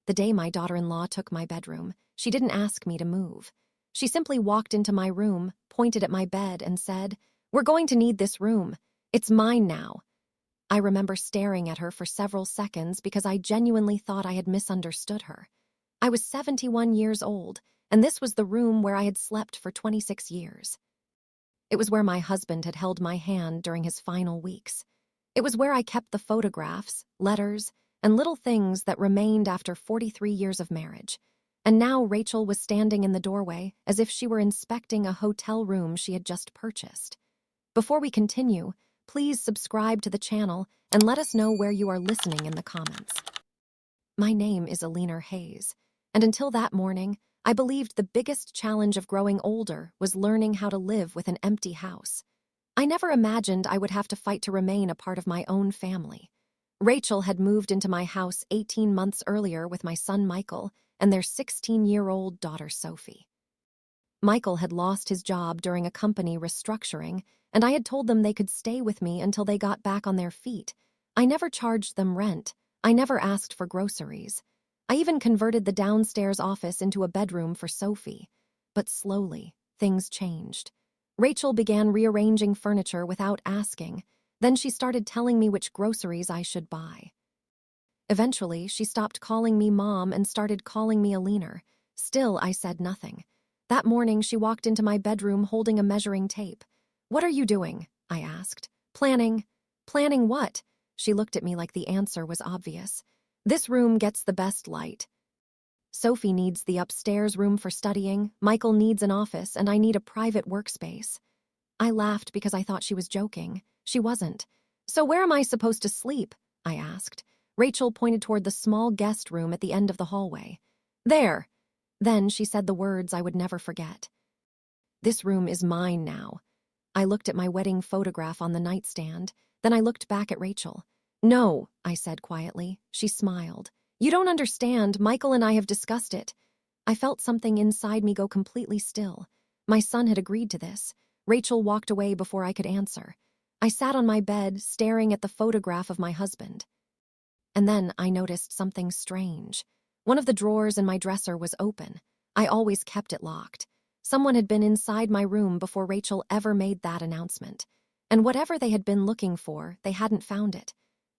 The day my daughter-in-law took my bedroom, she didn't ask me to move. She simply walked into my room, pointed at my bed, and said, "We're going to need this room. It's mine now." I remember staring at her for several seconds because I genuinely thought I had misunderstood her. I was 71 years old, and this was the room where I had slept for 26 years. It was where my husband had held my hand during his final weeks. It was where I kept the photographs, letters, and little things that remained after 43 years of marriage. And now Rachel was standing in the doorway as if she were inspecting a hotel room she had just purchased. Before we continue, please subscribe to the channel and let us know where you are listening in the comments. My name is Alina Hayes, and until that morning, I believed the biggest challenge of growing older was learning how to live with an empty house. I never imagined I would have to fight to remain a part of my own family. Rachel had moved into my house 18 months earlier with my son Michael and their 16-year-old daughter Sophie. Michael had lost his job during a company restructuring, and I had told them they could stay with me until they got back on their feet. I never charged them rent. I never asked for groceries. I even converted the downstairs office into a bedroom for Sophie. But slowly, things changed. Rachel began rearranging furniture without asking. Then she started telling me which groceries I should buy. Eventually, she stopped calling me Mom and started calling me Alina. Still, I said nothing. That morning, she walked into my bedroom holding a measuring tape. "What are you doing?" I asked. "Planning." "Planning what?" She looked at me like the answer was obvious. "This room gets the best light. Sophie needs the upstairs room for studying, Michael needs an office, and I need a private workspace." I laughed because I thought she was joking. She wasn't. "So where am I supposed to sleep?" I asked. Rachel pointed toward the small guest room at the end of the hallway. "There." Then she said the words I would never forget. "This room is mine now." I looked at my wedding photograph on the nightstand. Then I looked back at Rachel. "No," I said quietly. She smiled. "You don't understand. Michael and I have discussed it." I felt something inside me go completely still. My son had agreed to this. Rachel walked away before I could answer. I sat on my bed, staring at the photograph of my husband. And then I noticed something strange. One of the drawers in my dresser was open. I always kept it locked. Someone had been inside my room before Rachel ever made that announcement. And whatever they had been looking for, they hadn't found it.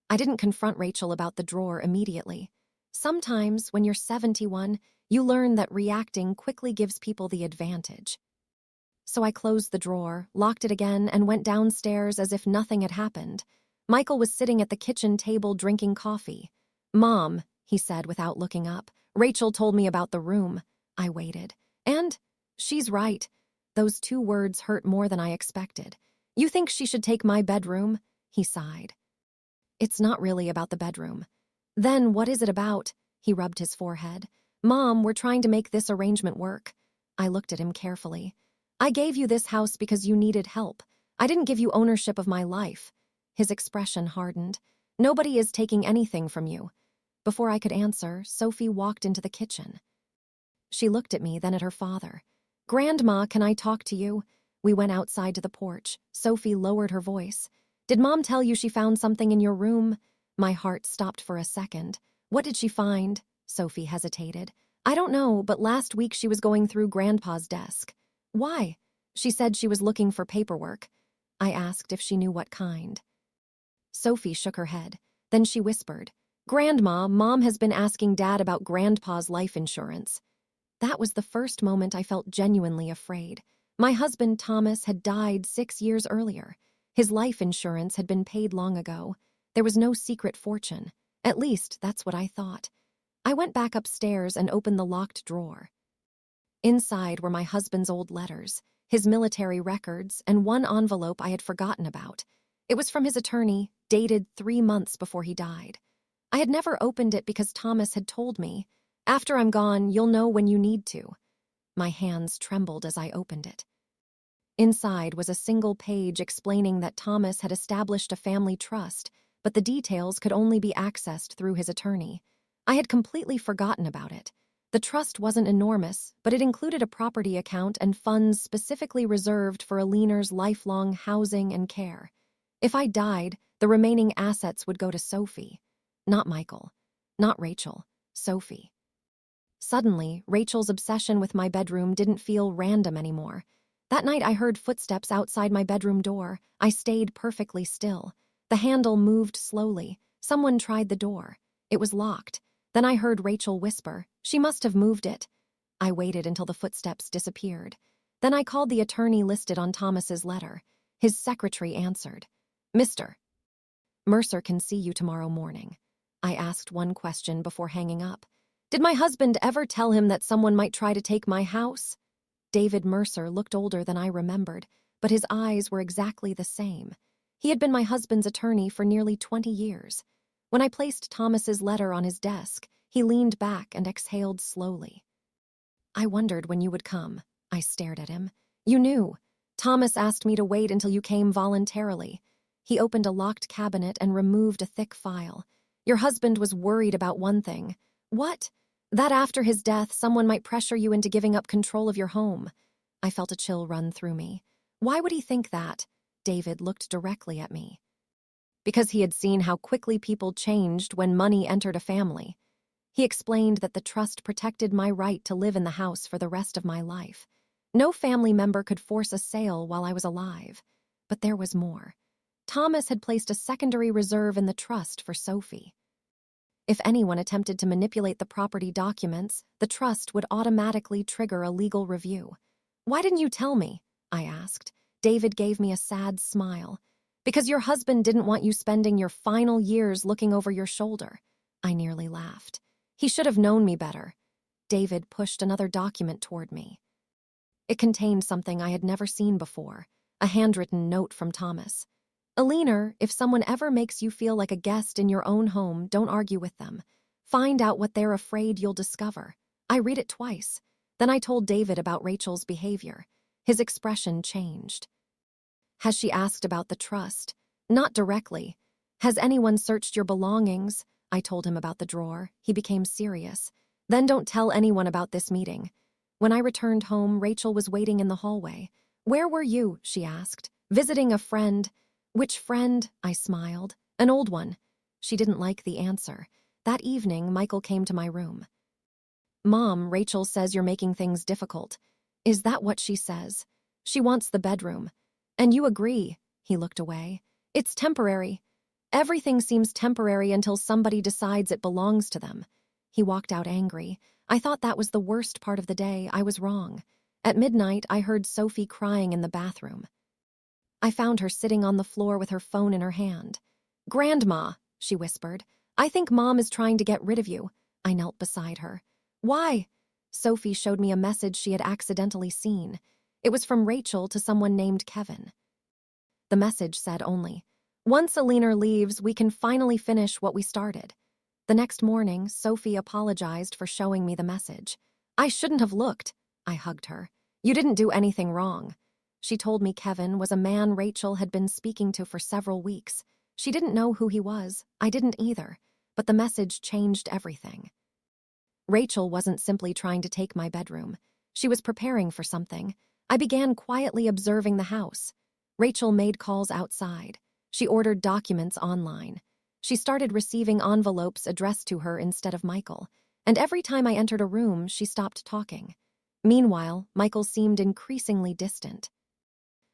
I didn't confront Rachel about the drawer immediately. Sometimes, when you're 71, you learn that reacting quickly gives people the advantage. So I closed the drawer, locked it again, and went downstairs as if nothing had happened. Michael was sitting at the kitchen table drinking coffee. "Mom," he said without looking up, "Rachel told me about the room." I waited. "And? She's right." Those two words hurt more than I expected. "You think she should take my bedroom?" He sighed. "It's not really about the bedroom." "Then what is it about?" He rubbed his forehead. "Mom, we're trying to make this arrangement work." I looked at him carefully. "I gave you this house because you needed help. I didn't give you ownership of my life." His expression hardened. "Nobody is taking anything from you." Before I could answer, Sophie walked into the kitchen. She looked at me, then at her father. "Grandma, can I talk to you?" We went outside to the porch. Sophie lowered her voice. "Did Mom tell you she found something in your room?" My heart stopped for a second. "What did she find?" Sophie hesitated. "I don't know, but last week she was going through Grandpa's desk." "Why?" "She said she was looking for paperwork." I asked if she knew what kind. Sophie shook her head. Then she whispered, "Grandma, Mom has been asking Dad about Grandpa's life insurance." That was the first moment I felt genuinely afraid. My husband, Thomas, had died 6 years earlier. His life insurance had been paid long ago. There was no secret fortune. At least, that's what I thought. I went back upstairs and opened the locked drawer. Inside were my husband's old letters, his military records, and one envelope I had forgotten about. It was from his attorney, dated 3 months before he died. I had never opened it because Thomas had told me, "After I'm gone, you'll know when you need to." My hands trembled as I opened it. Inside was a single page explaining that Thomas had established a family trust, but the details could only be accessed through his attorney. I had completely forgotten about it. The trust wasn't enormous, but it included a property account and funds specifically reserved for Alina's lifelong housing and care. If I died, the remaining assets would go to Sophie. Not Michael. Not Rachel. Sophie. Suddenly, Rachel's obsession with my bedroom didn't feel random anymore. That night I heard footsteps outside my bedroom door. I stayed perfectly still. The handle moved slowly. Someone tried the door. It was locked. Then I heard Rachel whisper, "She must have moved it." I waited until the footsteps disappeared. Then I called the attorney listed on Thomas's letter. His secretary answered. "Mr. Mercer can see you tomorrow morning." I asked one question before hanging up. Did my husband ever tell him that someone might try to take my house? David Mercer looked older than I remembered, but his eyes were exactly the same. He had been my husband's attorney for nearly 20 years. When I placed Thomas's letter on his desk, he leaned back and exhaled slowly. "I wondered when you would come." I stared at him. "You knew. Thomas asked me to wait until you came voluntarily." He opened a locked cabinet and removed a thick file. "Your husband was worried about one thing." "What?" "That after his death, someone might pressure you into giving up control of your home." I felt a chill run through me. "Why would he think that?" David looked directly at me. "Because he had seen how quickly people changed when money entered a family." He explained that the trust protected my right to live in the house for the rest of my life. No family member could force a sale while I was alive. But there was more. Thomas had placed a secondary reserve in the trust for Sophie. If anyone attempted to manipulate the property documents, the trust would automatically trigger a legal review. "Why didn't you tell me?" I asked. David gave me a sad smile. "Because your husband didn't want you spending your final years looking over your shoulder." I nearly laughed. "He should have known me better." David pushed another document toward me. It contained something I had never seen before, a handwritten note from Thomas. "Alina, if someone ever makes you feel like a guest in your own home, don't argue with them. Find out what they're afraid you'll discover." I read it twice. Then I told David about Rachel's behavior. His expression changed. "Has she asked about the trust?" "Not directly." "Has anyone searched your belongings?" I told him about the drawer. He became serious. "Then don't tell anyone about this meeting." When I returned home, Rachel was waiting in the hallway. "Where were you?" she asked. "Visiting a friend." "Which friend?" I smiled. "An old one." She didn't like the answer. That evening, Michael came to my room. "Mom, Rachel says you're making things difficult." "Is that what she says?" "She wants the bedroom." "And you agree?" He looked away. "It's temporary." "Everything seems temporary until somebody decides it belongs to them." He walked out angry. I thought that was the worst part of the day. I was wrong. At midnight, I heard Sophie crying in the bathroom. I found her sitting on the floor with her phone in her hand. "Grandma," she whispered, "I think Mom is trying to get rid of you." I knelt beside her. "Why?" Sophie showed me a message she had accidentally seen. It was from Rachel to someone named Kevin. The message said only, "Once Alina leaves, we can finally finish what we started." The next morning, Sophie apologized for showing me the message. "I shouldn't have looked." I hugged her. "You didn't do anything wrong." She told me Kevin was a man Rachel had been speaking to for several weeks. She didn't know who he was. I didn't either. But the message changed everything. Rachel wasn't simply trying to take my bedroom. She was preparing for something. I began quietly observing the house. Rachel made calls outside. She ordered documents online. She started receiving envelopes addressed to her instead of Michael. And every time I entered a room, she stopped talking. Meanwhile, Michael seemed increasingly distant.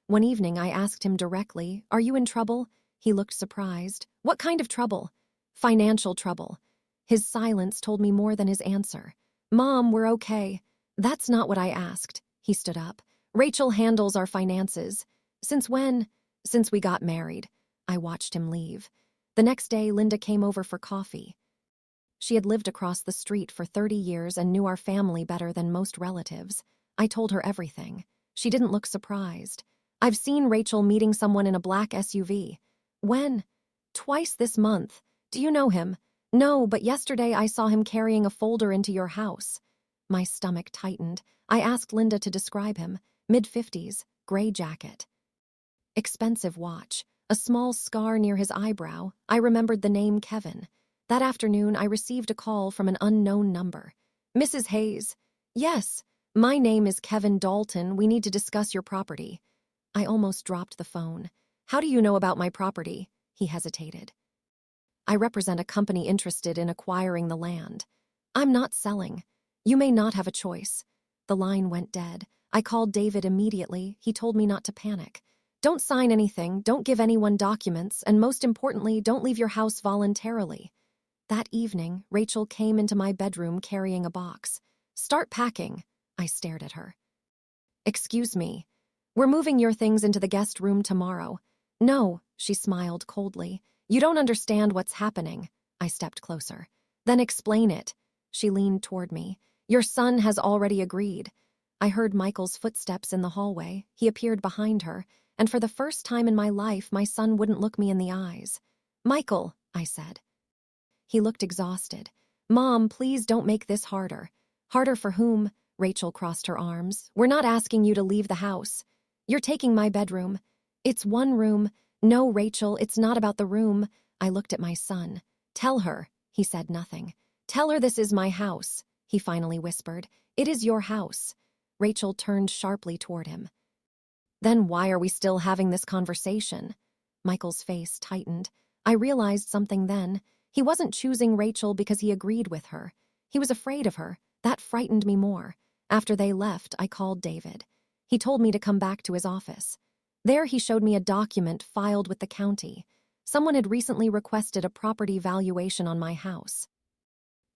One evening, I asked him directly, "Are you in trouble?" He looked surprised. "What kind of trouble?" "Financial trouble." His silence told me more than his answer. "Mom, we're okay." "That's not what I asked." He stood up. "Rachel handles our finances." "Since when?" "Since we got married." I watched him leave. The next day, Linda came over for coffee. She had lived across the street for 30 years and knew our family better than most relatives. I told her everything. She didn't look surprised. "I've seen Rachel meeting someone in a black SUV." "When?" "Twice this month." "Do you know him?" "No, but yesterday I saw him carrying a folder into your house." My stomach tightened. I asked Linda to describe him. Mid-50s, gray jacket. Expensive watch. A small scar near his eyebrow. I remembered the name Kevin. That afternoon, I received a call from an unknown number. "Mrs. Hayes." "Yes. My name is Kevin Dalton. We need to discuss your property." I almost dropped the phone. "How do you know about my property?" He hesitated. "I represent a company interested in acquiring the land." "I'm not selling." You may not have a choice. The line went dead. I called David immediately. He told me not to panic. Don't sign anything, don't give anyone documents, and most importantly, don't leave your house voluntarily. That evening, Rachel came into my bedroom carrying a box. Start packing. I stared at her. Excuse me. We're moving your things into the guest room tomorrow. No, she smiled coldly. You don't understand what's happening. I stepped closer. Then explain it. She leaned toward me. Your son has already agreed. I heard Michael's footsteps in the hallway. He appeared behind her, and for the first time in my life, my son wouldn't look me in the eyes. Michael, I said. He looked exhausted. Mom, please don't make this harder. Harder for whom? Rachel crossed her arms. We're not asking you to leave the house. You're taking my bedroom. It's one room. No, Rachel, it's not about the room. I looked at my son. Tell her. He said nothing. Tell her this is my house, he finally whispered. It is your house. Rachel turned sharply toward him. Then why are we still having this conversation? Michael's face tightened. I realized something then. He wasn't choosing Rachel because he agreed with her. He was afraid of her. That frightened me more. After they left, I called David. He told me to come back to his office. There he showed me a document filed with the county. Someone had recently requested a property valuation on my house.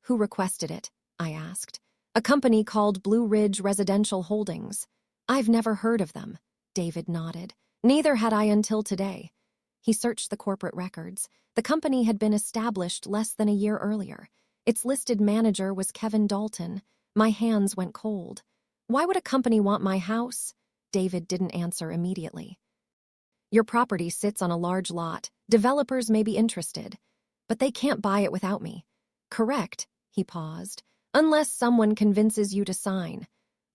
Who requested it? I asked. A company called Blue Ridge Residential Holdings. I've never heard of them. David nodded. Neither had I until today. He searched the corporate records. The company had been established less than a year earlier. Its listed manager was Kevin Dalton. My hands went cold. Why would a company want my house? David didn't answer immediately. Your property sits on a large lot. Developers may be interested, but they can't buy it without me. Correct, he paused, unless someone convinces you to sign.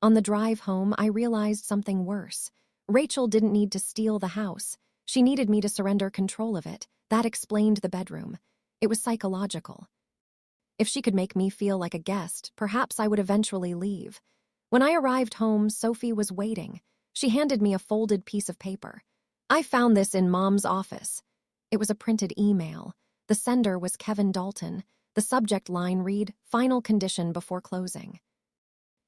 On the drive home, I realized something worse. Rachel didn't need to steal the house. She needed me to surrender control of it. That explained the bedroom. It was psychological. If she could make me feel like a guest, perhaps I would eventually leave. When I arrived home, Sophie was waiting. She handed me a folded piece of paper. I found this in Mom's office. It was a printed email. The sender was Kevin Dalton. The subject line read, "Final condition before closing."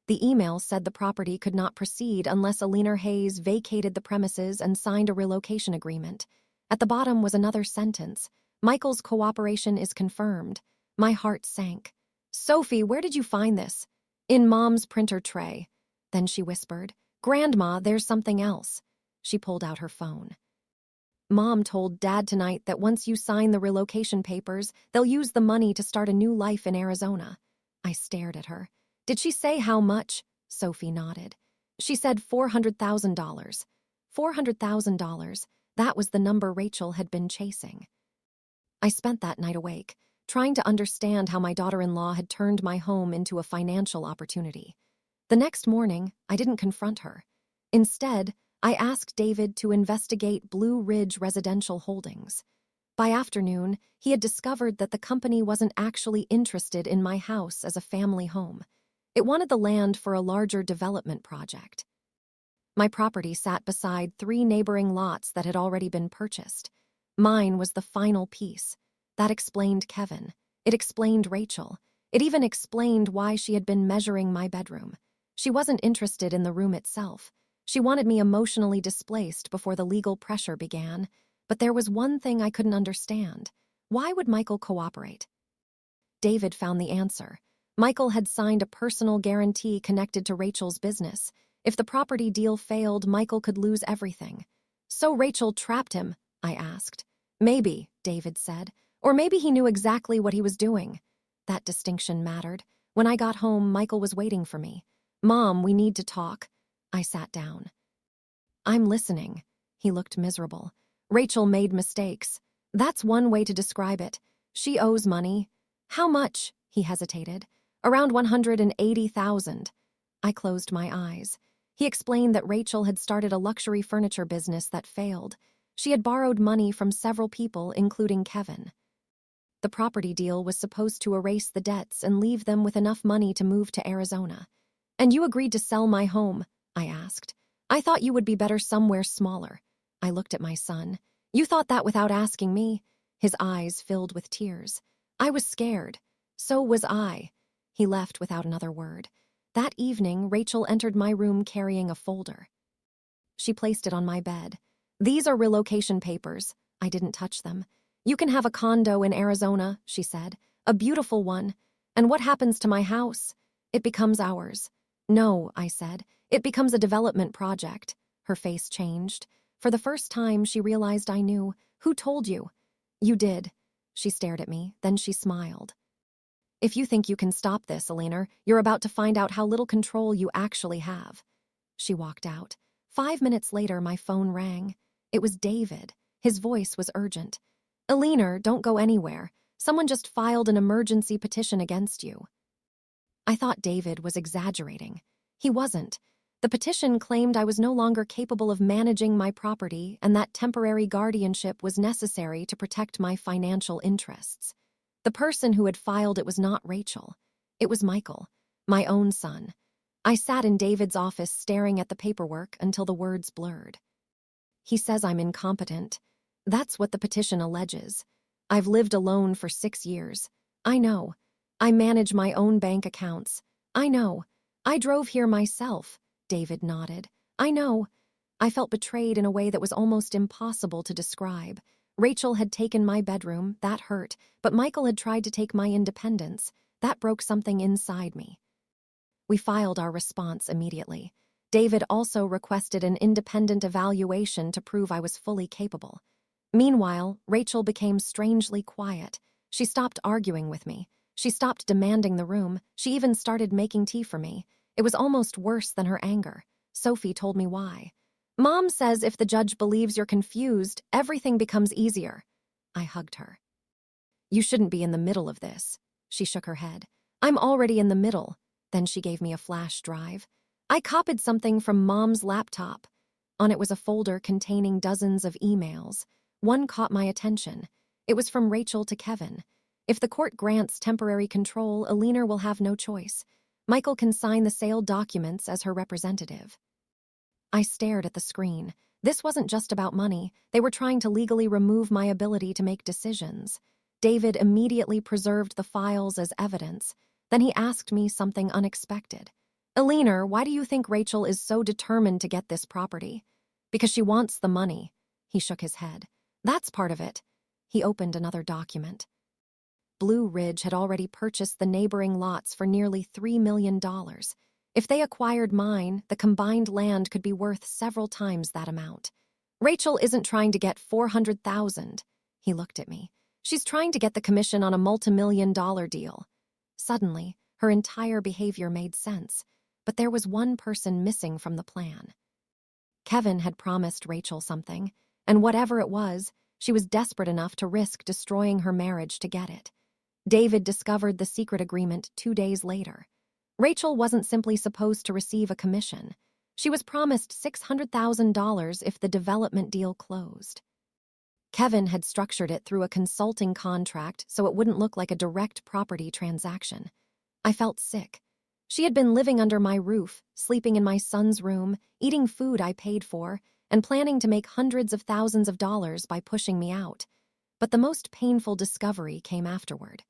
The email said the property could not proceed unless Alina Hayes vacated the premises and signed a relocation agreement. At the bottom was another sentence. Michael's cooperation is confirmed. My heart sank. Sophie, where did you find this? In Mom's printer tray. Then she whispered, Grandma, there's something else. She pulled out her phone. Mom told Dad tonight that once you sign the relocation papers, they'll use the money to start a new life in Arizona. I stared at her. Did she say how much? Sophie nodded. She said $400,000. $400,000. That was the number Rachel had been chasing. I spent that night awake, trying to understand how my daughter-in-law had turned my home into a financial opportunity. The next morning, I didn't confront her. Instead, I asked David to investigate Blue Ridge Residential Holdings. By afternoon, he had discovered that the company wasn't actually interested in my house as a family home. It wanted the land for a larger development project. My property sat beside 3 neighboring lots that had already been purchased. Mine was the final piece. That explained Kevin. It explained Rachel. It even explained why she had been measuring my bedroom. She wasn't interested in the room itself. She wanted me emotionally displaced before the legal pressure began. But there was one thing I couldn't understand. Why would Michael cooperate? David found the answer. Michael had signed a personal guarantee connected to Rachel's business. If the property deal failed, Michael could lose everything. So Rachel trapped him, I asked. Maybe, David said. Or maybe he knew exactly what he was doing. That distinction mattered. When I got home, Michael was waiting for me. Mom, we need to talk. I sat down. I'm listening. He looked miserable. Rachel made mistakes. That's one way to describe it. She owes money. How much? He hesitated. Around $180,000. I closed my eyes. He explained that Rachel had started a luxury furniture business that failed. She had borrowed money from several people, including Kevin. The property deal was supposed to erase the debts and leave them with enough money to move to Arizona. And you agreed to sell my home, I asked. I thought you would be better somewhere smaller. I looked at my son. You thought that without asking me? His eyes filled with tears. I was scared. So was I. He left without another word. That evening, Rachel entered my room carrying a folder. She placed it on my bed. "These are relocation papers." I didn't touch them. "You can have a condo in Arizona," she said. "A beautiful one. And what happens to my house? It becomes ours." "No," I said. "It becomes a development project." Her face changed. For the first time, she realized I knew. "Who told you?" "You did." She stared at me, then she smiled. "If you think you can stop this, Alina, you're about to find out how little control you actually have." She walked out. 5 minutes later, my phone rang. It was David. His voice was urgent. "Alina, don't go anywhere. Someone just filed an emergency petition against you." I thought David was exaggerating. He wasn't. The petition claimed I was no longer capable of managing my property and that temporary guardianship was necessary to protect my financial interests. The person who had filed it was not Rachel. It was Michael, my own son. I sat in David's office staring at the paperwork until the words blurred. "He says I'm incompetent. That's what the petition alleges. I've lived alone for 6 years. I know. I manage my own bank accounts. I know. I drove here myself." David nodded. "I know." I felt betrayed in a way that was almost impossible to describe. Rachel had taken my bedroom, that hurt, but Michael had tried to take my independence. That broke something inside me. We filed our response immediately. David also requested an independent evaluation to prove I was fully capable. Meanwhile, Rachel became strangely quiet. She stopped arguing with me. She stopped demanding the room. She even started making tea for me. It was almost worse than her anger. Sophie told me why. "Mom says if the judge believes you're confused, everything becomes easier." I hugged her. "You shouldn't be in the middle of this." She shook her head. "I'm already in the middle." Then she gave me a flash drive. I copied something from Mom's laptop. On it was a folder containing dozens of emails. One caught my attention. It was from Rachel to Kevin. "If the court grants temporary control, Alina will have no choice. Michael can sign the sale documents as her representative." I stared at the screen. This wasn't just about money. They were trying to legally remove my ability to make decisions. David immediately preserved the files as evidence. Then he asked me something unexpected. "Alina, why do you think Rachel is so determined to get this property?" "Because she wants the money." He shook his head. "That's part of it." He opened another document. Blue Ridge had already purchased the neighboring lots for nearly $3 million. If they acquired mine, the combined land could be worth several times that amount. "Rachel isn't trying to get $400,000. He looked at me. "She's trying to get the commission on a multi-million-dollar deal." Suddenly, her entire behavior made sense. But there was one person missing from the plan. Kevin had promised Rachel something, and whatever it was, she was desperate enough to risk destroying her marriage to get it. David discovered the secret agreement 2 days later. Rachel wasn't simply supposed to receive a commission. She was promised $600,000 if the development deal closed. Kevin had structured it through a consulting contract so it wouldn't look like a direct property transaction. I felt sick. She had been living under my roof, sleeping in my son's room, eating food I paid for, and planning to make hundreds of thousands of dollars by pushing me out. But the most painful discovery came afterward.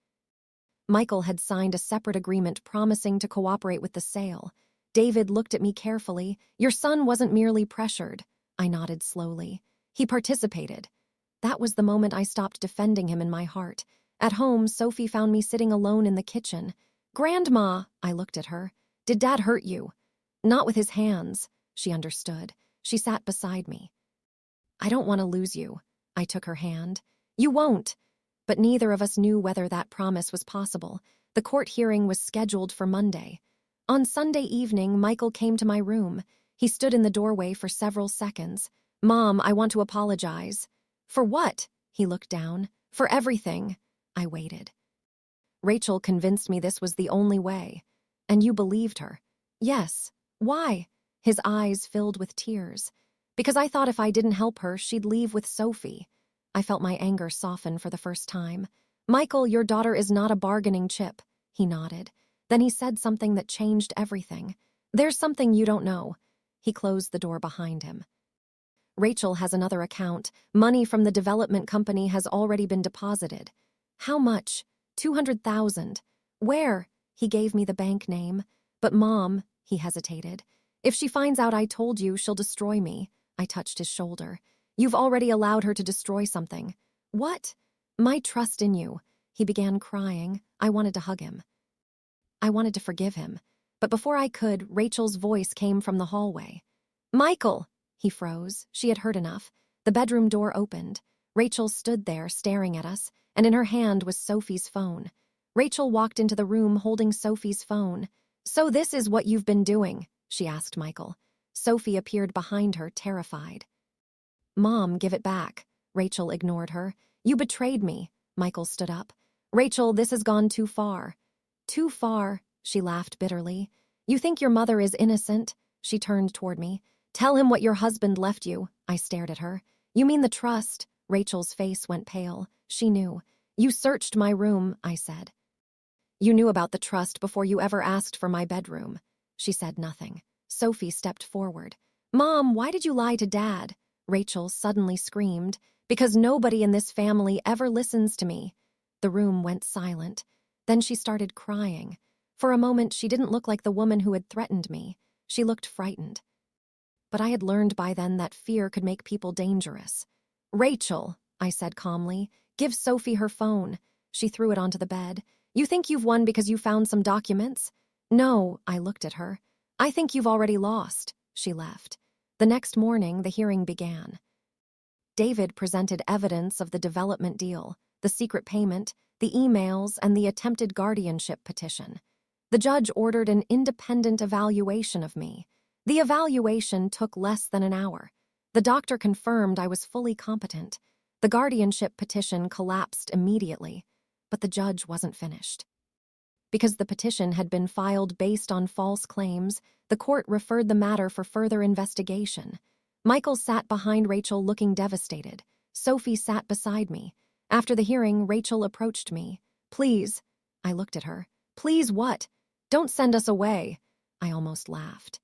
Michael had signed a separate agreement promising to cooperate with the sale. David looked at me carefully. "Your son wasn't merely pressured." I nodded slowly. "He participated." That was the moment I stopped defending him in my heart. At home, Sophie found me sitting alone in the kitchen. "Grandma," I looked at her. "Did Dad hurt you?" "Not with his hands." She understood. She sat beside me. "I don't want to lose you." I took her hand. "You won't." But neither of us knew whether that promise was possible. The court hearing was scheduled for Monday. On Sunday evening, Michael came to my room. He stood in the doorway for several seconds. "Mom, I want to apologize." "For what?" He looked down. "For everything." I waited. "Rachel convinced me this was the only way." "And you believed her?" "Yes." "Why?" His eyes filled with tears. "Because I thought if I didn't help her, she'd leave with Sophie." I felt my anger soften for the first time. "Michael, your daughter is not a bargaining chip." He nodded. Then he said something that changed everything. "There's something you don't know." He closed the door behind him. "Rachel has another account. Money from the development company has already been deposited." "How much?" 200,000. "Where?" He gave me the bank name. But Mom, he hesitated. If she finds out I told you, she'll destroy me. I touched his shoulder. You've already allowed her to destroy something. What? My trust in you. He began crying. I wanted to hug him. I wanted to forgive him. But before I could, Rachel's voice came from the hallway. Michael! He froze. She had heard enough. The bedroom door opened. Rachel stood there, staring at us, and in her hand was Sophie's phone. Rachel walked into the room holding Sophie's phone. So this is what you've been doing, she asked Michael. Sophie appeared behind her, terrified. Mom, give it back. Rachel ignored her. You betrayed me. Michael stood up. Rachel, this has gone too far. Too far, she laughed bitterly. You think your mother is innocent? She turned toward me. Tell him what your husband left you. I stared at her. You mean the trust? Rachel's face went pale. She knew. You searched my room, I said. You knew about the trust before you ever asked for my bedroom. She said nothing. Sophie stepped forward. Mom, why did you lie to Dad? Rachel suddenly screamed. Because nobody in this family ever listens to me. The room went silent. Then she started crying. For a moment, she didn't look like the woman who had threatened me. She looked frightened. But I had learned by then that fear could make people dangerous. Rachel, I said calmly, give Sophie her phone. She threw it onto the bed. You think you've won because you found some documents? No, I looked at her. I think you've already lost. She left. The next morning, the hearing began. David presented evidence of the development deal, the secret payment, the emails, and the attempted guardianship petition. The judge ordered an independent evaluation of me. The evaluation took less than an hour. The doctor confirmed I was fully competent. The guardianship petition collapsed immediately, but the judge wasn't finished. Because the petition had been filed based on false claims, the court referred the matter for further investigation. Michael sat behind Rachel looking devastated. Sophie sat beside me. After the hearing, Rachel approached me. Please. I looked at her. Please what? Don't send us away. I almost laughed.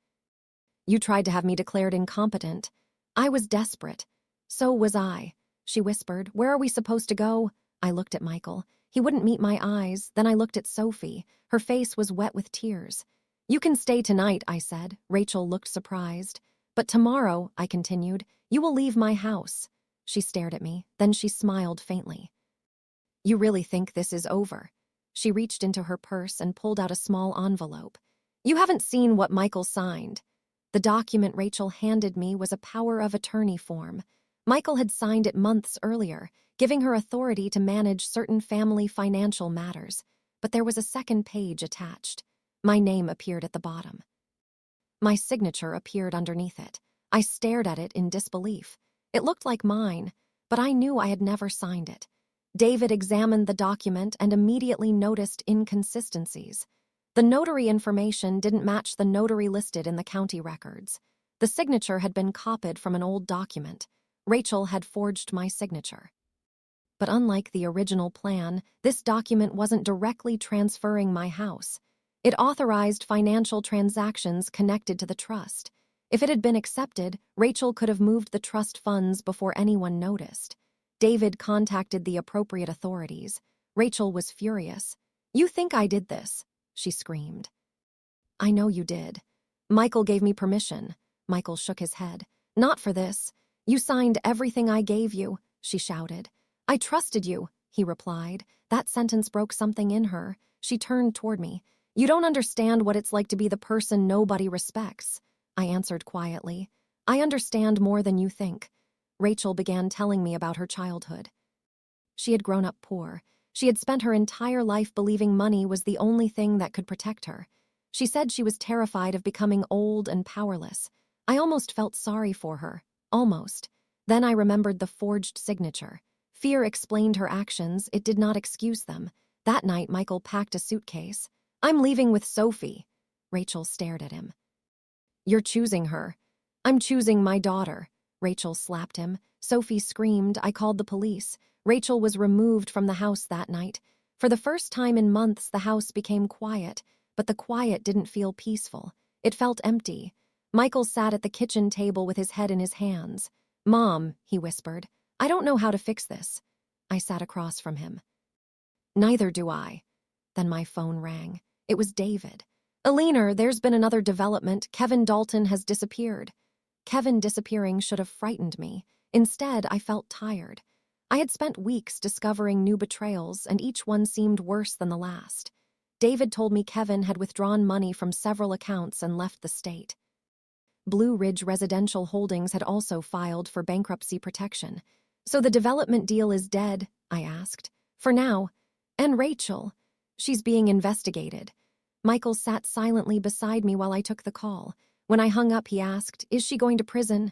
You tried to have me declared incompetent. I was desperate. So was I. She whispered, Where are we supposed to go? I looked at Michael. He wouldn't meet my eyes. Then I looked at Sophie. Her face was wet with tears. You can stay tonight, I said. Rachel looked surprised. But tomorrow, I continued, you will leave my house. She stared at me. Then she smiled faintly. You really think this is over? She reached into her purse and pulled out a small envelope. You haven't seen what Michael signed. The document Rachel handed me was a power of attorney form. Michael had signed it months earlier, giving her authority to manage certain family financial matters. But there was a second page attached. My name appeared at the bottom. My signature appeared underneath it. I stared at it in disbelief. It looked like mine, but I knew I had never signed it. David examined the document and immediately noticed inconsistencies. The notary information didn't match the notary listed in the county records. The signature had been copied from an old document. Rachel had forged my signature. But unlike the original plan, this document wasn't directly transferring my house. It authorized financial transactions connected to the trust. If it had been accepted, Rachel could have moved the trust funds before anyone noticed. David contacted the appropriate authorities. Rachel was furious. You think I did this? She screamed. I know you did. Michael gave me permission. Michael shook his head. Not for this. You signed everything I gave you, she shouted. I trusted you, he replied. That sentence broke something in her. She turned toward me. You don't understand what it's like to be the person nobody respects. I answered quietly. I understand more than you think. Rachel began telling me about her childhood. She had grown up poor. She had spent her entire life believing money was the only thing that could protect her. She said she was terrified of becoming old and powerless. I almost felt sorry for her. Almost. Then I remembered the forged signature. Fear explained her actions. It did not excuse them. That night, Michael packed a suitcase. I'm leaving with Sophie. Rachel stared at him. You're choosing her. I'm choosing my daughter. Rachel slapped him. Sophie screamed. I called the police. Rachel was removed from the house that night. For the first time in months, the house became quiet, but the quiet didn't feel peaceful. It felt empty. Michael sat at the kitchen table with his head in his hands. Mom, he whispered, I don't know how to fix this. I sat across from him. Neither do I. Then my phone rang. It was David. "Alina, there's been another development. Kevin Dalton has disappeared." Kevin disappearing should have frightened me. Instead, I felt tired. I had spent weeks discovering new betrayals, and each one seemed worse than the last. David told me Kevin had withdrawn money from several accounts and left the state. Blue Ridge Residential Holdings had also filed for bankruptcy protection. "So the development deal is dead?" I asked. "For now. And Rachel? She's being investigated." Michael sat silently beside me while I took the call. When I hung up, he asked, "Is she going to prison?"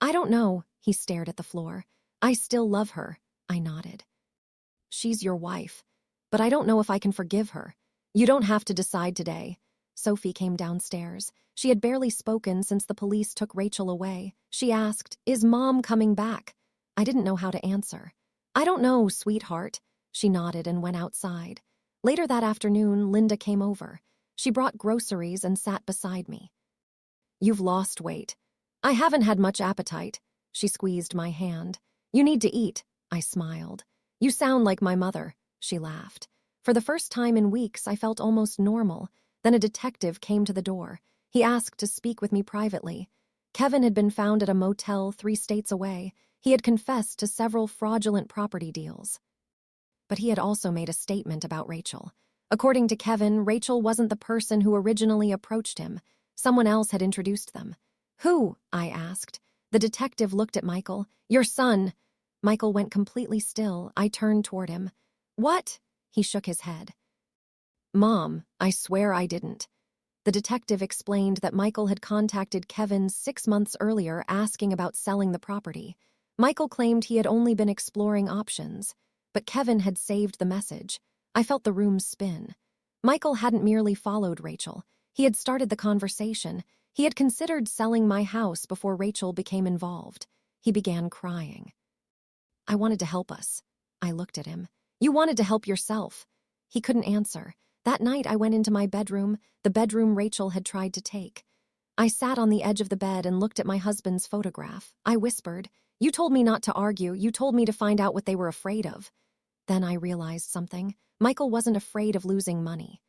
"I don't know." He stared at the floor. "I still love her." I nodded. "She's your wife. But I don't know if I can forgive her." "You don't have to decide today." Sophie came downstairs. She had barely spoken since the police took Rachel away. She asked, "Is Mom coming back?" I didn't know how to answer. "I don't know, sweetheart." She nodded and went outside. Later that afternoon, Linda came over. She brought groceries and sat beside me. "You've lost weight." "I haven't had much appetite." She squeezed my hand. "You need to eat." I smiled. "You sound like my mother." She laughed. For the first time in weeks, I felt almost normal. Then a detective came to the door. He asked to speak with me privately. Kevin had been found at a motel 3 states away. He had confessed to several fraudulent property deals. But he had also made a statement about Rachel. According to Kevin, Rachel wasn't the person who originally approached him. Someone else had introduced them. "Who?" I asked. The detective looked at Michael. "Your son." Michael went completely still. I turned toward him. "What?" He shook his head. "Mom, I swear I didn't." The detective explained that Michael had contacted Kevin 6 months earlier asking about selling the property. Michael claimed he had only been exploring options, but Kevin had saved the message. I felt the room spin. Michael hadn't merely followed Rachel. He had started the conversation. He had considered selling my house before Rachel became involved. He began crying. "I wanted to help us." I looked at him. "You wanted to help yourself." He couldn't answer. That night I went into my bedroom, the bedroom Rachel had tried to take. I sat on the edge of the bed and looked at my husband's photograph. I whispered, "You told me not to argue. You told me to find out what they were afraid of." Then I realized something. Michael wasn't afraid of losing money.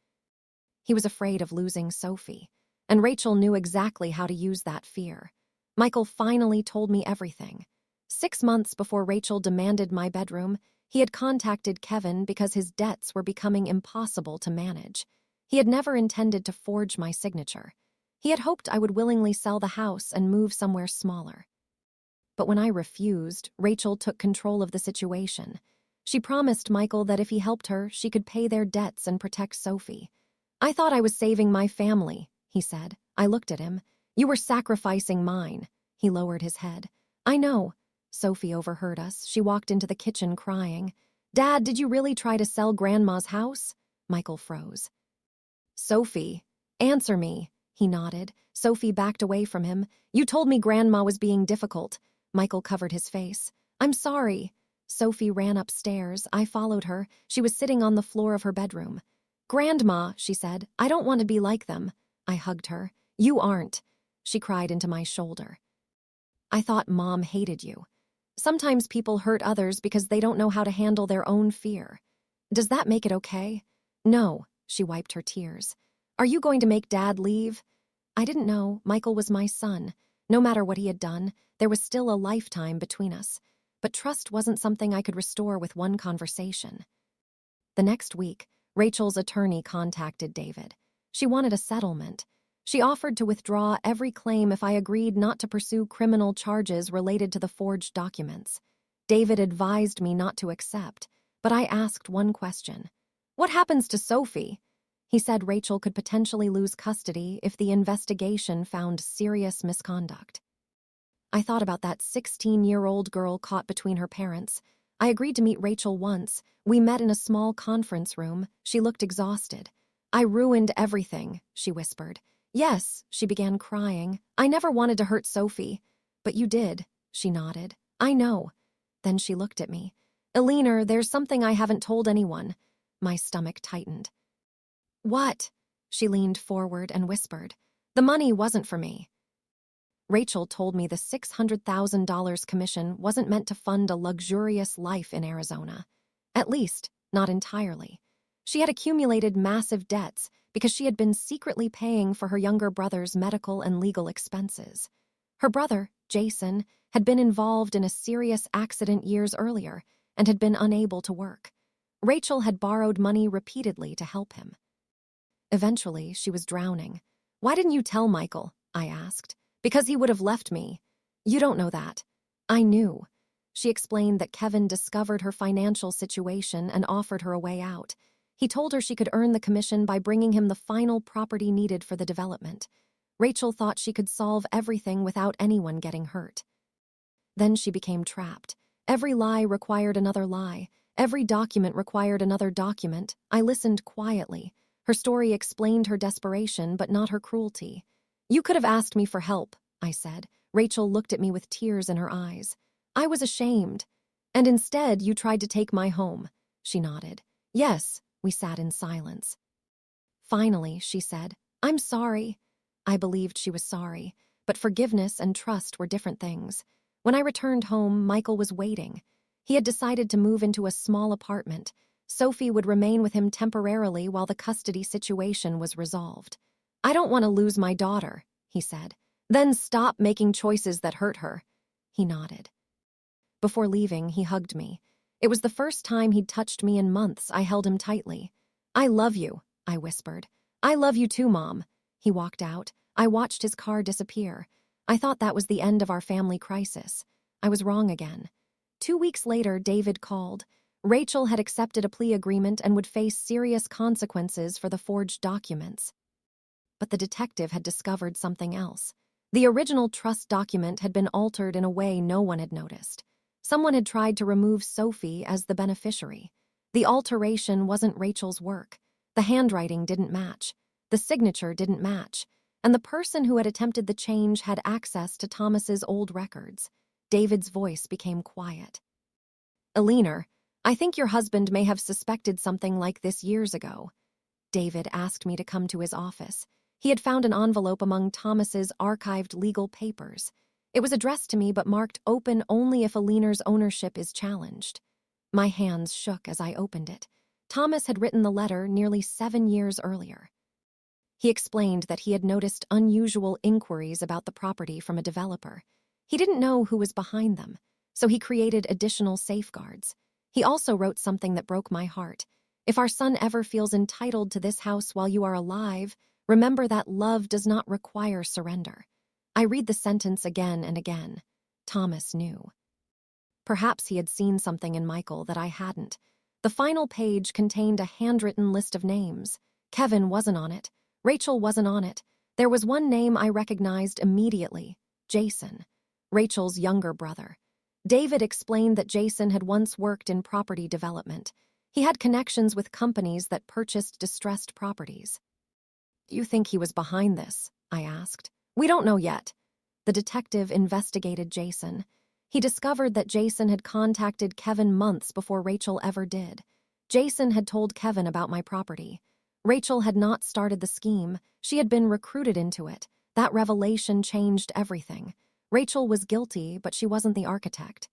He was afraid of losing Sophie. And Rachel knew exactly how to use that fear. Michael finally told me everything. 6 months before Rachel demanded my bedroom, he had contacted Kevin because his debts were becoming impossible to manage. He had never intended to forge my signature. He had hoped I would willingly sell the house and move somewhere smaller. But when I refused, Rachel took control of the situation. She promised Michael that if he helped her, she could pay their debts and protect Sophie. "I thought I was saving my family," he said. I looked at him. "You were sacrificing mine." He lowered his head. "I know." Sophie overheard us. She walked into the kitchen crying. "Dad, did you really try to sell Grandma's house?" Michael froze. "Sophie, answer me." He nodded. Sophie backed away from him. "You told me Grandma was being difficult." Michael covered his face. "I'm sorry." Sophie ran upstairs. I followed her. She was sitting on the floor of her bedroom. "Grandma," she said, "I don't want to be like them." I hugged her. "You aren't." She cried into my shoulder. "I thought Mom hated you." Sometimes people hurt others because they don't know how to handle their own fear. "Does that make it okay?" "No." She wiped her tears. "Are you going to make Dad leave?" I didn't know. Michael was my son. No matter what he had done, there was still a lifetime between us. But trust wasn't something I could restore with one conversation. The next week, Rachel's attorney contacted David. She wanted a settlement. She offered to withdraw every claim if I agreed not to pursue criminal charges related to the forged documents. David advised me not to accept, but I asked one question. "What happens to Sophie?" He said Rachel could potentially lose custody if the investigation found serious misconduct. I thought about that 16-year-old girl caught between her parents. I agreed to meet Rachel once. We met in a small conference room. She looked exhausted. "I ruined everything," she whispered. "Yes," she began crying. "I never wanted to hurt Sophie." "But you did," she nodded. "I know." Then she looked at me. "Alina, there's something I haven't told anyone." My stomach tightened. "What?" She leaned forward and whispered. "The money wasn't for me." Rachel told me the $600,000 commission wasn't meant to fund a luxurious life in Arizona. At least, not entirely. She had accumulated massive debts because she had been secretly paying for her younger brother's medical and legal expenses. Her brother, Jason, had been involved in a serious accident years earlier and had been unable to work. Rachel had borrowed money repeatedly to help him. Eventually, she was drowning. "Why didn't you tell Michael?" I asked. "Because he would have left me." "You don't know that." "I knew." She explained that Kevin discovered her financial situation and offered her a way out. He told her she could earn the commission by bringing him the final property needed for the development. Rachel thought she could solve everything without anyone getting hurt. Then she became trapped. Every lie required another lie. Every document required another document. I listened quietly. Her story explained her desperation, but not her cruelty. "You could have asked me for help," I said. Rachel looked at me with tears in her eyes. "I was ashamed. And instead, you tried to take my home." She nodded. "Yes." We sat in silence. Finally, she said, "I'm sorry." I believed she was sorry, but forgiveness and trust were different things. When I returned home, Michael was waiting. He had decided to move into a small apartment. Sophie would remain with him temporarily while the custody situation was resolved. "I don't want to lose my daughter," he said. "Then stop making choices that hurt her." He nodded. Before leaving, he hugged me. It was the first time he'd touched me in months. I held him tightly. "I love you," I whispered. "I love you too, Mom." He walked out. I watched his car disappear. I thought that was the end of our family crisis. I was wrong again. 2 weeks later, David called. Rachel had accepted a plea agreement and would face serious consequences for the forged documents. But the detective had discovered something else. The original trust document had been altered in a way no one had noticed. Someone had tried to remove Sophie as the beneficiary. The alteration wasn't Rachel's work. The handwriting didn't match. The signature didn't match. And the person who had attempted the change had access to Thomas's old records. David's voice became quiet. "Eleanor, I think your husband may have suspected something like this years ago." David asked me to come to his office. He had found an envelope among Thomas's archived legal papers. It was addressed to me but marked open only if Eleanor's ownership is challenged. My hands shook as I opened it. Thomas had written the letter nearly 7 years earlier. He explained that he had noticed unusual inquiries about the property from a developer. He didn't know who was behind them, so he created additional safeguards. He also wrote something that broke my heart. "If our son ever feels entitled to this house while you are alive, remember that love does not require surrender." I read the sentence again and again. Thomas knew. Perhaps he had seen something in Michael that I hadn't. The final page contained a handwritten list of names. Kevin wasn't on it. Rachel wasn't on it. There was one name I recognized immediately: Jason, Rachel's younger brother. David explained that Jason had once worked in property development. He had connections with companies that purchased distressed properties. "Do you think he was behind this?" I asked. "We don't know yet." The detective investigated Jason. He discovered that Jason had contacted Kevin months before Rachel ever did. Jason had told Kevin about my property. Rachel had not started the scheme. She had been recruited into it. That revelation changed everything. Rachel was guilty, but she wasn't the architect.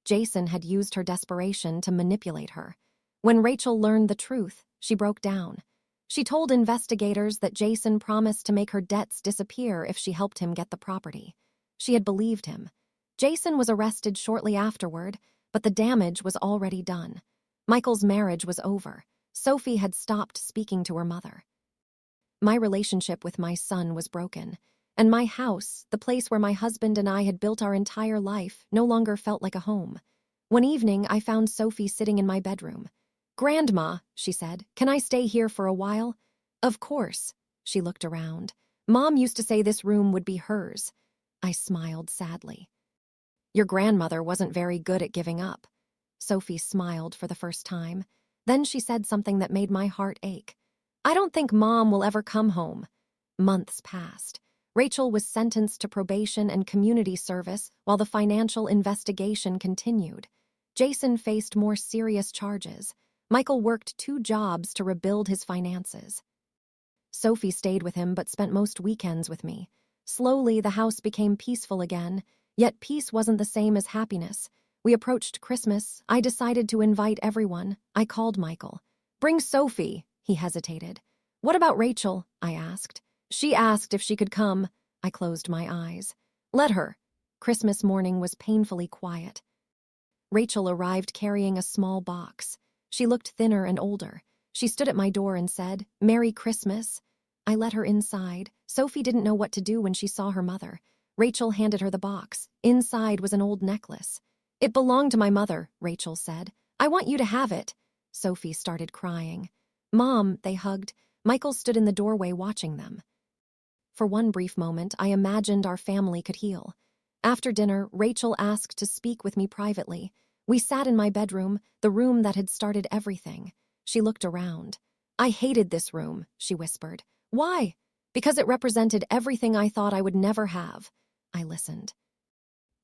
Jason had used her desperation to manipulate her. When Rachel learned the truth, she broke down. She told investigators that Jason promised to make her debts disappear if she helped him get the property. She had believed him. Jason was arrested shortly afterward, but the damage was already done. Michael's marriage was over. Sophie had stopped speaking to her mother. My relationship with my son was broken, and my house, the place where my husband and I had built our entire life, no longer felt like a home. One evening, I found Sophie sitting in my bedroom. "Grandma," she said, "can I stay here for a while?" "Of course." She looked around. "Mom used to say this room would be hers." I smiled sadly. "Your grandmother wasn't very good at giving up." Sophie smiled for the first time. Then she said something that made my heart ache. "I don't think Mom will ever come home." Months passed. Rachel was sentenced to probation and community service while the financial investigation continued. Jason faced more serious charges. Michael worked 2 jobs to rebuild his finances. Sophie stayed with him but spent most weekends with me. Slowly, the house became peaceful again, yet peace wasn't the same as happiness. We approached Christmas. I decided to invite everyone. I called Michael. Bring Sophie, he hesitated. What about Rachel? I asked. She asked if she could come. I closed my eyes. Let her. Christmas morning was painfully quiet. Rachel arrived carrying a small box. She looked thinner and older. She stood at my door and said, Merry Christmas. I let her inside. Sophie didn't know what to do when she saw her mother. Rachel handed her the box. Inside was an old necklace. It belonged to my mother, Rachel said. I want you to have it. Sophie started crying. Mom, they hugged. Michael stood in the doorway watching them. For one brief moment, I imagined our family could heal. After dinner, Rachel asked to speak with me privately. We sat in my bedroom, the room that had started everything. She looked around. I hated this room, she whispered. Why? Because it represented everything I thought I would never have. I listened.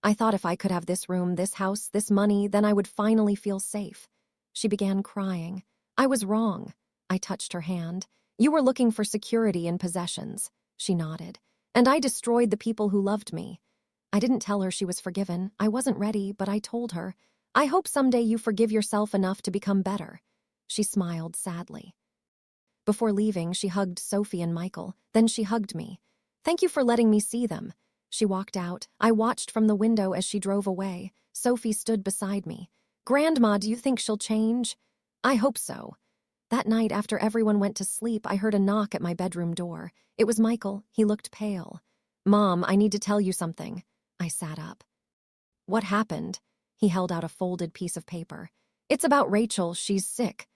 I thought if I could have this room, this house, this money, then I would finally feel safe. She began crying. I was wrong. I touched her hand. You were looking for security and possessions. She nodded. And I destroyed the people who loved me. I didn't tell her she was forgiven. I wasn't ready, but I told her, I hope someday you forgive yourself enough to become better. She smiled sadly. Before leaving, she hugged Sophie and Michael. Then she hugged me. Thank you for letting me see them. She walked out. I watched from the window as she drove away. Sophie stood beside me. Grandma, do you think she'll change? I hope so. That night, after everyone went to sleep, I heard a knock at my bedroom door. It was Michael. He looked pale. Mom, I need to tell you something. I sat up. What happened? He held out a folded piece of paper. It's about Rachel. She's sick.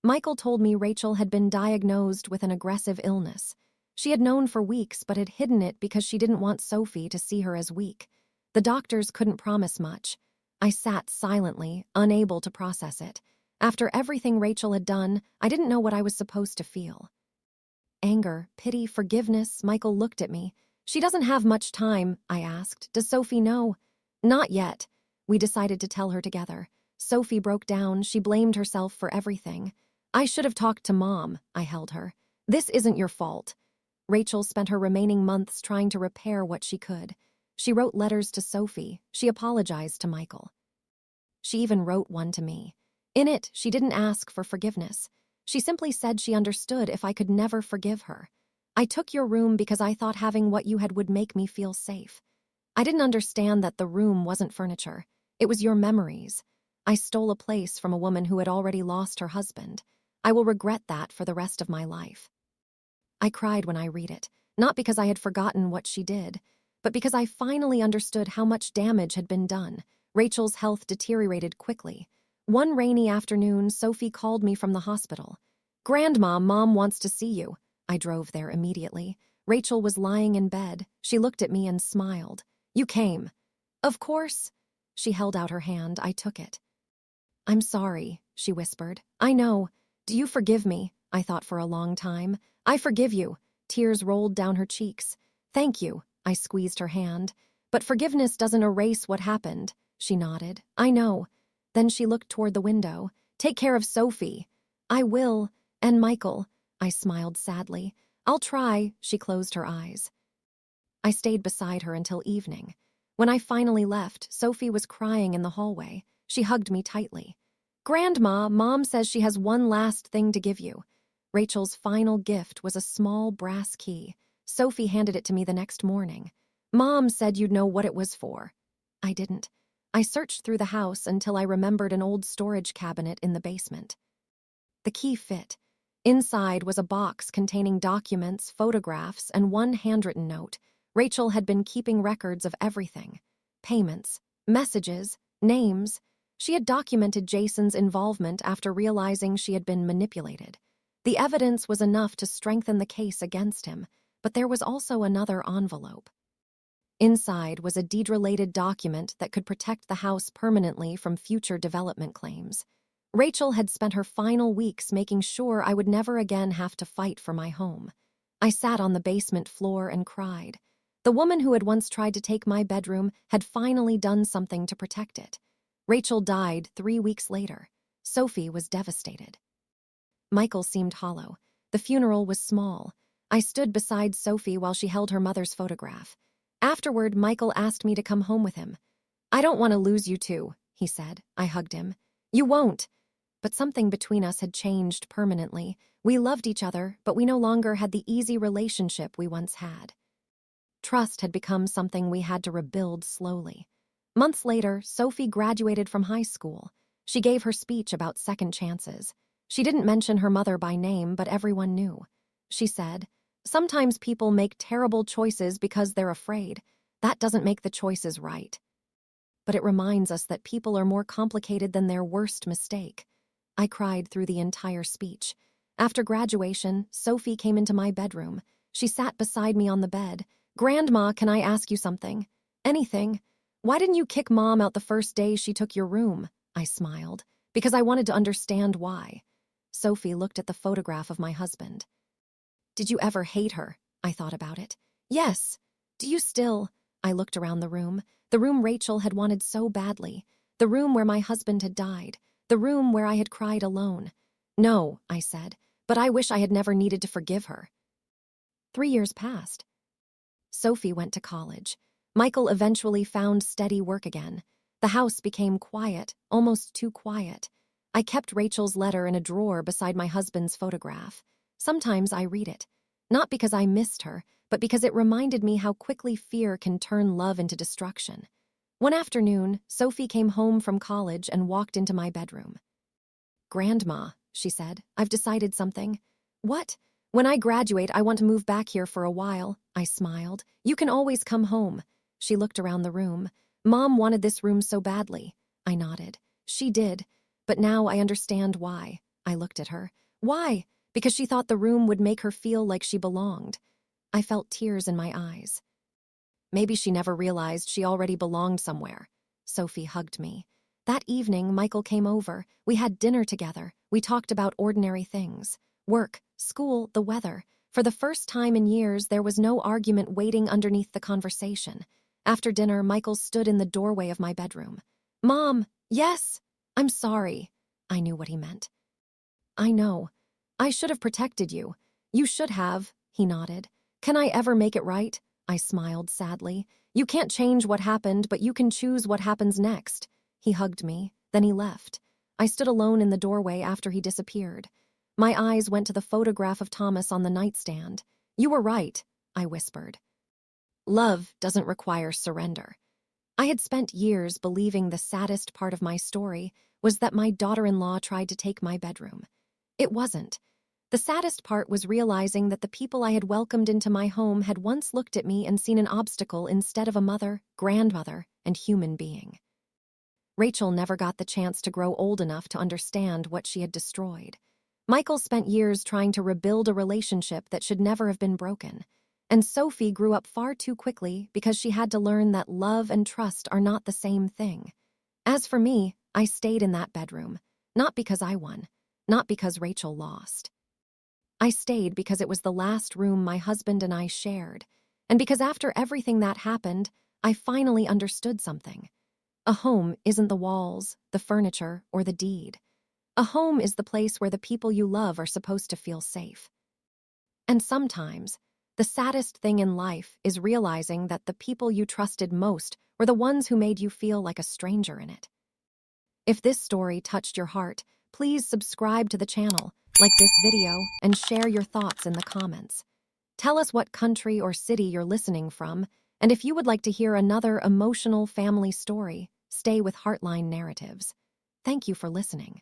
Michael told me Rachel had been diagnosed with an aggressive illness. She had known for weeks but had hidden it because she didn't want Sophie to see her as weak. The doctors couldn't promise much. I sat silently, unable to process it. After everything Rachel had done, I didn't know what I was supposed to feel. Anger, pity, forgiveness. Michael looked at me. She doesn't have much time, I asked. Does Sophie know? Not yet. We decided to tell her together. Sophie broke down. She blamed herself for everything. I should have talked to Mom, I held her. This isn't your fault. Rachel spent her remaining months trying to repair what she could. She wrote letters to Sophie. She apologized to Michael. She even wrote one to me. In it, she didn't ask for forgiveness. She simply said she understood if I could never forgive her. I took your room because I thought having what you had would make me feel safe. I didn't understand that the room wasn't furniture. It was your memories. I stole a place from a woman who had already lost her husband. I will regret that for the rest of my life. I cried when I read it, not because I had forgotten what she did, but because I finally understood how much damage had been done. Rachel's health deteriorated quickly. One rainy afternoon, Sophie called me from the hospital. Grandma, Mom wants to see you. I drove there immediately. Rachel was lying in bed. She looked at me and smiled. You came. Of course. She held out her hand. I took it. I'm sorry, she whispered. I know. Do you forgive me? I thought for a long time. I forgive you. Tears rolled down her cheeks. Thank you. I squeezed her hand. But forgiveness doesn't erase what happened. She nodded. I know. Then she looked toward the window. Take care of Sophie. I will. And Michael. I smiled sadly. I'll try. She closed her eyes. I stayed beside her until evening. When I finally left, Sophie was crying in the hallway. She hugged me tightly. Grandma, Mom says she has one last thing to give you. Rachel's final gift was a small brass key. Sophie handed it to me the next morning. Mom said you'd know what it was for. I didn't. I searched through the house until I remembered an old storage cabinet in the basement. The key fit. Inside was a box containing documents, photographs, and one handwritten note. Rachel had been keeping records of everything. Payments, messages, names. She had documented Jason's involvement after realizing she had been manipulated. The evidence was enough to strengthen the case against him, but there was also another envelope. Inside was a deed-related document that could protect the house permanently from future development claims. Rachel had spent her final weeks making sure I would never again have to fight for my home. I sat on the basement floor and cried. The woman who had once tried to take my bedroom had finally done something to protect it. Rachel died 3 weeks later. Sophie was devastated. Michael seemed hollow. The funeral was small. I stood beside Sophie while she held her mother's photograph. Afterward, Michael asked me to come home with him. I don't want to lose you two, he said. I hugged him. You won't. but something between us had changed permanently. We loved each other, but we no longer had the easy relationship we once had. Trust had become something we had to rebuild slowly. Months later, Sophie graduated from high school. She gave her speech about second chances. She didn't mention her mother by name, but everyone knew. She said, "Sometimes people make terrible choices because they're afraid. That doesn't make the choices right." But it reminds us that people are more complicated than their worst mistake. I cried through the entire speech. After graduation, Sophie came into my bedroom. She sat beside me on the bed. "Grandma, can I ask you something?" "Anything." "Why didn't you kick Mom out the first day she took your room?" I smiled, because I wanted to understand why. Sophie looked at the photograph of my husband. "Did you ever hate her?" I thought about it. "Yes." "Do you still?" I looked around the room Rachel had wanted so badly, the room where my husband had died, the room where I had cried alone. "No," I said, "but I wish I had never needed to forgive her." 3 years passed. Sophie went to college. Michael eventually found steady work again. The house became quiet, almost too quiet. I kept Rachel's letter in a drawer beside my husband's photograph. Sometimes I read it, not because I missed her, but because it reminded me how quickly fear can turn love into destruction. One afternoon, Sophie came home from college and walked into my bedroom. "Grandma," she said, "I've decided something." "What?" "When I graduate, I want to move back here for a while." I smiled. "You can always come home." She looked around the room. "Mom wanted this room so badly." I nodded. "She did, but now I understand why." I looked at her. "Why?" "Because she thought the room would make her feel like she belonged." I felt tears in my eyes. "Maybe she never realized she already belonged somewhere." Sophie hugged me. That evening, Michael came over. We had dinner together. We talked about ordinary things. Work, school, the weather. For the first time in years, there was no argument waiting underneath the conversation. After dinner, Michael stood in the doorway of my bedroom. "Mom!" "Yes!" "I'm sorry." I knew what he meant. "I know. I should have protected you." "You should have," he nodded. "Can I ever make it right?" I smiled sadly. "You can't change what happened, but you can choose what happens next." He hugged me, then he left. I stood alone in the doorway after he disappeared. My eyes went to the photograph of Thomas on the nightstand. "You were right," I whispered. Love doesn't require surrender. I had spent years believing the saddest part of my story was that my daughter-in-law tried to take my bedroom. It wasn't. The saddest part was realizing that the people I had welcomed into my home had once looked at me and seen an obstacle instead of a mother, grandmother, and human being. Rachel never got the chance to grow old enough to understand what she had destroyed. Michael spent years trying to rebuild a relationship that should never have been broken. And Sophie grew up far too quickly because she had to learn that love and trust are not the same thing. As for me, I stayed in that bedroom, not because I won, not because Rachel lost. I stayed because it was the last room my husband and I shared, and because after everything that happened, I finally understood something. A home isn't the walls, the furniture, or the deed. A home is the place where the people you love are supposed to feel safe. And sometimes, the saddest thing in life is realizing that the people you trusted most were the ones who made you feel like a stranger in it. If this story touched your heart, please subscribe to the channel, like this video, and share your thoughts in the comments. Tell us what country or city you're listening from, and if you would like to hear another emotional family story, stay with Heartline Narratives. Thank you for listening.